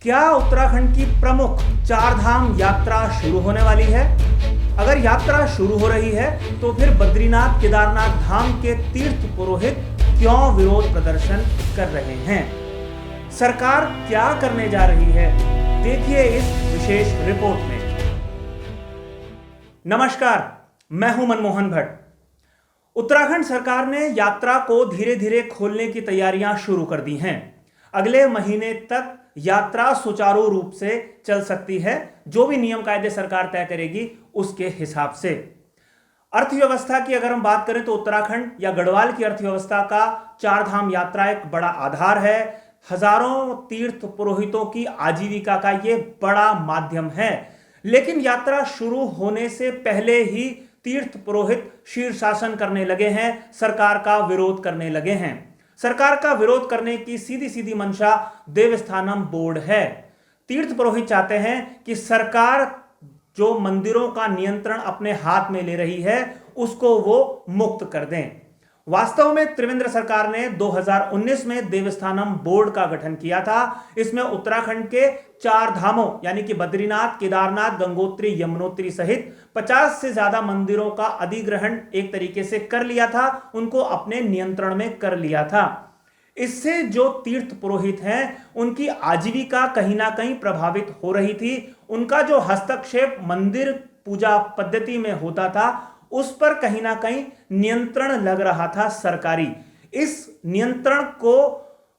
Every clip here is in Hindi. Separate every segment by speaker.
Speaker 1: क्या उत्तराखंड की प्रमुख चार धाम यात्रा शुरू होने वाली है? अगर यात्रा शुरू हो रही है तो फिर बद्रीनाथ केदारनाथ धाम के तीर्थ पुरोहित क्यों विरोध प्रदर्शन कर रहे हैं? सरकार क्या करने जा रही है? देखिए इस विशेष रिपोर्ट में। नमस्कार, मैं हूं मनमोहन भट्ट। उत्तराखंड सरकार ने यात्रा को धीरे धीरे खोलने की तैयारियां शुरू कर दी हैं। अगले महीने तक यात्रा सुचारू रूप से चल सकती है, जो भी नियम कायदे सरकार तय करेगी उसके हिसाब से। अर्थव्यवस्था की अगर हम बात करें तो उत्तराखंड या गढ़वाल की अर्थव्यवस्था का चार धाम यात्रा एक बड़ा आधार है। हजारों तीर्थ पुरोहितों की आजीविका का यह बड़ा माध्यम है। लेकिन यात्रा शुरू होने से पहले ही तीर्थ पुरोहित शीर्षासन करने लगे हैं, सरकार का विरोध करने लगे हैं। सरकार का विरोध करने की सीधी सीधी मंशा देवस्थानम बोर्ड है। तीर्थ पुरोहित चाहते हैं कि सरकार जो मंदिरों का नियंत्रण अपने हाथ में ले रही है उसको वो मुक्त कर दें। वास्तव में त्रिवेंद्र सरकार ने 2019 में देवस्थानम बोर्ड का गठन किया था। इसमें उत्तराखंड के चार धामों यानी कि बद्रीनाथ, केदारनाथ, गंगोत्री, यमुनोत्री सहित 50 से ज्यादा मंदिरों का अधिग्रहण एक तरीके से कर लिया था, उनको अपने नियंत्रण में कर लिया था। इससे जो तीर्थ पुरोहित हैं उनकी आजीविका कहीं ना कहीं प्रभावित हो रही थी। उनका जो हस्तक्षेप मंदिर पूजा पद्धति में होता था उस पर कहीं ना कहीं नियंत्रण लग रहा था सरकारी। इस नियंत्रण को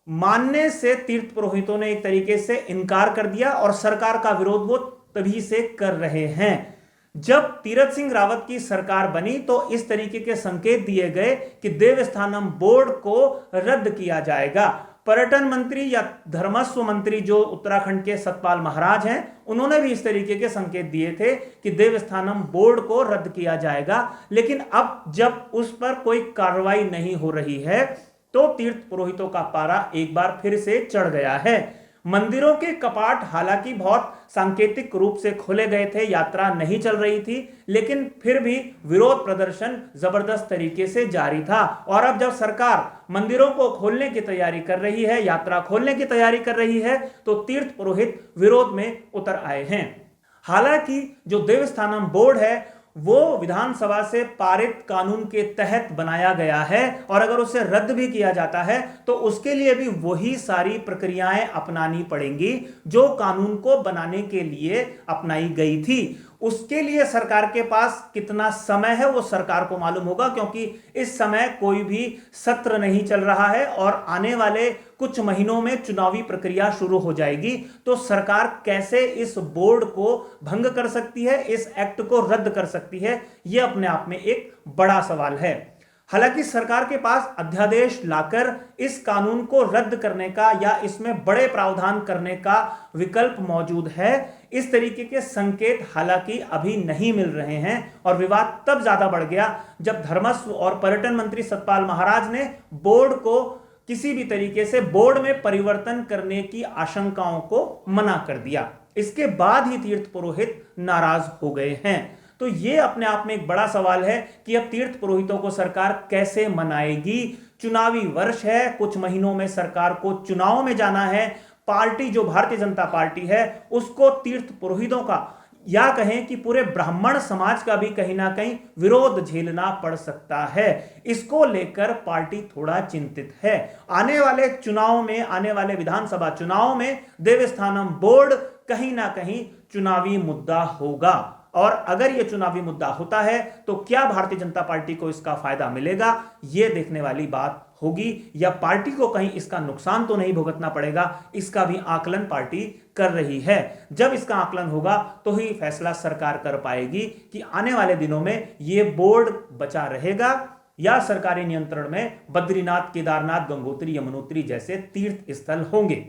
Speaker 1: मानने से तीर्थ पुरोहितों ने एक तरीके से इनकार कर दिया और सरकार का विरोध वो तभी से कर रहे हैं। जब तीरथ सिंह रावत की सरकार बनी तो इस तरीके के संकेत दिए गए कि देवस्थानम बोर्ड को रद्द किया जाएगा। पर्यटन मंत्री या धर्मस्व मंत्री जो उत्तराखंड के सतपाल महाराज हैं, उन्होंने भी इस तरीके के संकेत दिए थे कि देवस्थानम बोर्ड को रद्द किया जाएगा। लेकिन अब जब उस पर कोई कार्रवाई नहीं हो रही है तो तीर्थ पुरोहितों का पारा एक बार फिर से चढ़ गया है। मंदिरों के कपाट हालांकि बहुत सांकेतिक रूप से खोले गए थे, यात्रा नहीं चल रही थी, लेकिन फिर भी विरोध प्रदर्शन जबरदस्त तरीके से जारी था। और अब जब सरकार मंदिरों को खोलने की तैयारी कर रही है, यात्रा खोलने की तैयारी कर रही है, तो तीर्थ पुरोहित विरोध में उतर आए हैं। हालांकि जो देवस्थानम बोर्ड है वो विधानसभा से पारित कानून के तहत बनाया गया है और अगर उसे रद्द भी किया जाता है तो उसके लिए भी वही सारी प्रक्रियाएं अपनानी पड़ेंगी जो कानून को बनाने के लिए अपनाई गई थी। उसके लिए सरकार के पास कितना समय है वो सरकार को मालूम होगा, क्योंकि इस समय कोई भी सत्र नहीं चल रहा है और आने वाले कुछ महीनों में चुनावी प्रक्रिया शुरू हो जाएगी। तो सरकार कैसे इस बोर्ड को भंग कर सकती है, इस एक्ट को रद्द कर सकती है, यह अपने आप में एक बड़ा सवाल है। हालांकि सरकार के पास अध्यादेश लाकर इस कानून को रद्द करने का या इसमें बड़े प्रावधान करने का विकल्प मौजूद है। इस तरीके के संकेत हालांकि अभी नहीं मिल रहे हैं और विवाद तब ज्यादा बढ़ गया जब धर्मस्व और पर्यटन मंत्री सतपाल महाराज ने बोर्ड को किसी भी तरीके से बोर्ड में परिवर्तन करने की आशंकाओं को मना कर दिया। इसके बाद ही तीर्थ पुरोहित नाराज हो गए हैं। तो यह अपने आप में एक बड़ा सवाल है कि अब तीर्थ पुरोहितों को सरकार कैसे मनाएगी। चुनावी वर्ष है, कुछ महीनों में सरकार को चुनाव में जाना है। पार्टी जो भारतीय जनता पार्टी है उसको तीर्थ पुरोहितों का या कहें कि पूरे ब्राह्मण समाज का भी कहीं ना कहीं विरोध झेलना पड़ सकता है। इसको लेकर पार्टी थोड़ा चिंतित है। आने वाले चुनाव में, आने वाले विधानसभा चुनाव में देवस्थानम बोर्ड कहीं ना कहीं चुनावी मुद्दा होगा और अगर यह चुनावी मुद्दा होता है तो क्या भारतीय जनता पार्टी को इसका फायदा मिलेगा, यह देखने वाली बात होगी, या पार्टी को कहीं इसका नुकसान तो नहीं भुगतना पड़ेगा, इसका भी आकलन पार्टी कर रही है। जब इसका आकलन होगा तो ही फैसला सरकार कर पाएगी कि आने वाले दिनों में यह बोर्ड बचा रहेगा या सरकारी नियंत्रण में बद्रीनाथ, केदारनाथ, गंगोत्री, यमुनोत्री जैसे तीर्थ स्थल होंगे।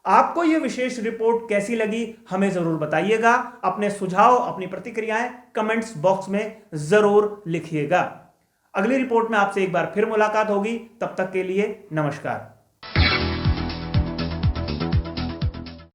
Speaker 1: आपको यह विशेष रिपोर्ट कैसी लगी हमें जरूर बताइएगा। अपने सुझाव, अपनी प्रतिक्रियाएं कमेंट्स बॉक्स में जरूर लिखिएगा। अगली रिपोर्ट में आपसे एक बार फिर मुलाकात होगी। तब तक के लिए नमस्कार।